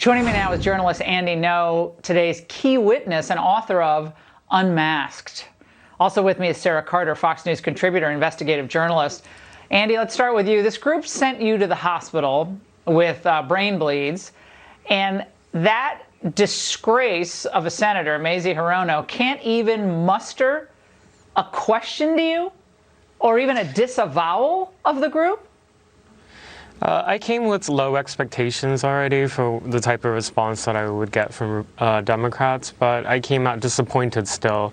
Joining me now is journalist MrAndyNgo, today's key witness and author of Unmasked. Also with me is Sarah Carter, Fox News contributor, investigative journalist. Andy, let's start with you. This group sent you to the hospital with brain bleeds, and that disgrace of a senator, Mazie Hirono, can't even muster a question to you or even a disavowal of the group? I came with low expectations already for the type of response that I would get from Democrats, but I came out disappointed still.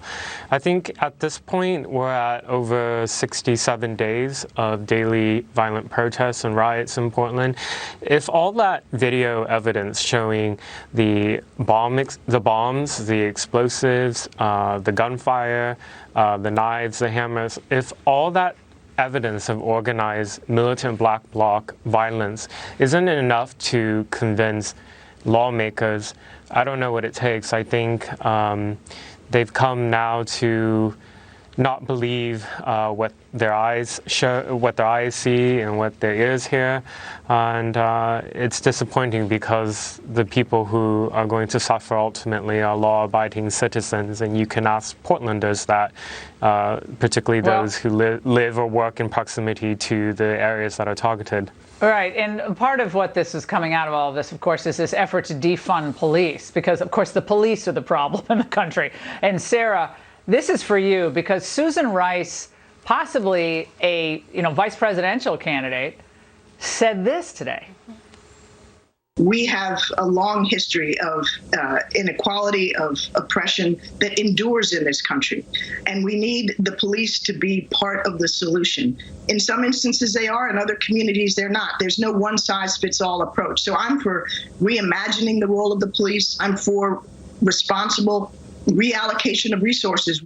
I think at this point we're at over 67 days of daily violent protests and riots in Portland. If all that video evidence showing the bombs, the explosives, the gunfire, the knives, the hammers, if all that evidence of organized militant black bloc violence isn't enough to convince lawmakers, I don't know what it takes. I think they've come now to not believe what their eyes show, what their eyes see, and what their ears hear, and it's disappointing because the people who are going to suffer ultimately are law-abiding citizens, and you can ask Portlanders that, particularly those who live or work in proximity to the areas that are targeted. Right, and part of what this is coming out of all of this, of course, is this effort to defund police, because, of course, the police are the problem in the country. And Sarah, this is for you, because Susan Rice, possibly a vice presidential candidate, said this today. We have a long history of inequality, of oppression that endures in this country. And we need the police to be part of the solution. In some instances they are, in other communities they're not. There's no one-size-fits-all approach. So I'm for reimagining the role of the police. I'm for responsible reallocation of resources.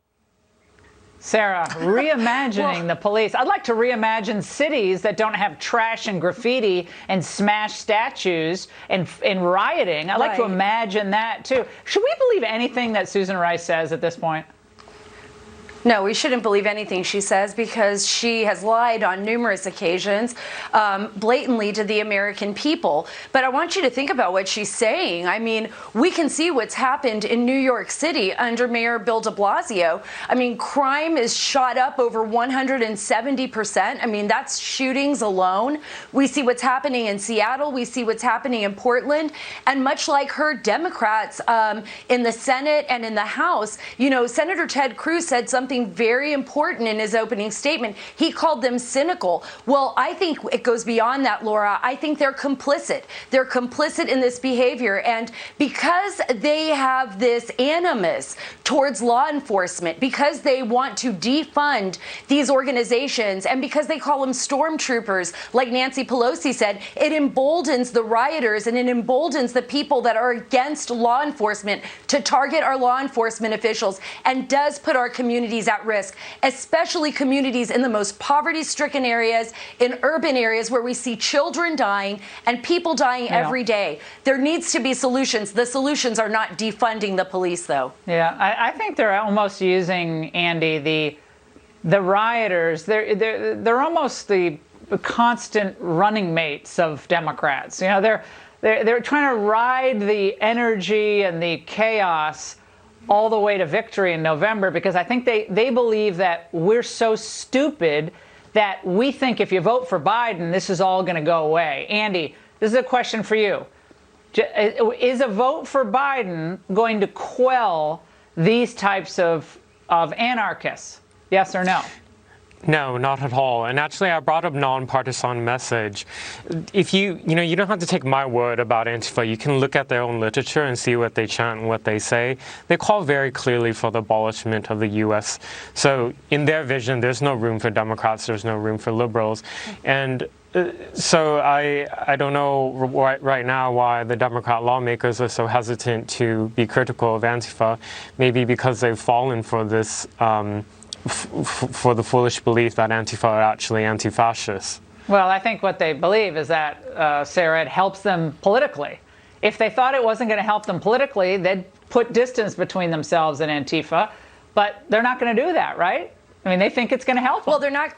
Sarah, reimagining the police. I'd like to reimagine cities that don't have trash and graffiti and smashed statues and rioting. I'd like to imagine that, too. Should we believe anything that Susan Rice says at this point? No, we shouldn't believe anything she says, because she has lied on numerous occasions, blatantly, to the American people. But I want you to think about what she's saying. I mean, we can see what's happened in New York City under Mayor Bill de Blasio. I mean, crime is shot up over 170%. I mean, that's shootings alone. We see what's happening in Seattle. We see what's happening in Portland. And much like her, Democrats in the Senate and in the House, Senator Ted Cruz said something very important in his opening statement. He called them cynical. Well, I think it goes beyond that, Laura. I think they're complicit. They're complicit in this behavior. And because they have this animus towards law enforcement, because they want to defund these organizations, and because they call them stormtroopers, like Nancy Pelosi said, it emboldens the rioters and it emboldens the people that are against law enforcement to target our law enforcement officials, and does put our communities at risk, especially communities in the most poverty-stricken areas, in urban areas where we see children dying and people dying every day. There needs to be solutions. The solutions are not defunding the police, though. Yeah, I think they're almost using, Andy, the rioters. They're almost the constant running mates of Democrats. They're trying to ride the energy and the chaos all the way to victory in November, because I think they believe that we're so stupid that we think if you vote for Biden, this is all going to go away. Andy, this is a question for you. Is a vote for Biden going to quell these types of anarchists? Yes or no? No, not at all. And actually, I brought up nonpartisan message. If you don't have to take my word about Antifa. You can look at their own literature and see what they chant and what they say. They call very clearly for the abolishment of the U.S. So in their vision, there's no room for Democrats. There's no room for liberals. And so I don't know right now why the Democrat lawmakers are so hesitant to be critical of Antifa. Maybe because they've fallen for this for the foolish belief that Antifa are actually anti-fascist. Well, I think what they believe is that, Sarah, it helps them politically. If they thought it wasn't going to help them politically, they'd put distance between themselves and Antifa, but they're not going to do that, right? I mean, they think it's going to help them. Well, they're not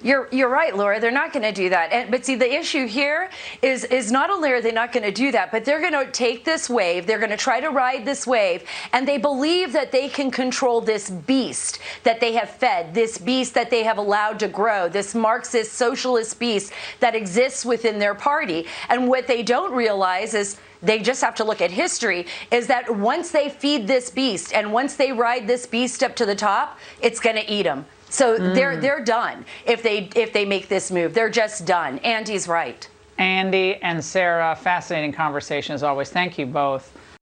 You're right, Laura. They're not going to do that. But see, the issue here is not only are they not going to do that, but they're going to take this wave. They're going to try to ride this wave, and they believe that they can control this beast that they have fed, this beast that they have allowed to grow, this Marxist socialist beast that exists within their party. And what they don't realize is they just have to look at history, is that once they feed this beast and once they ride this beast up to the top, it's going to eat them. So they're done if they make this move. They're just done. Andy's right. Andy and Sarah, fascinating conversation as always. Thank you both.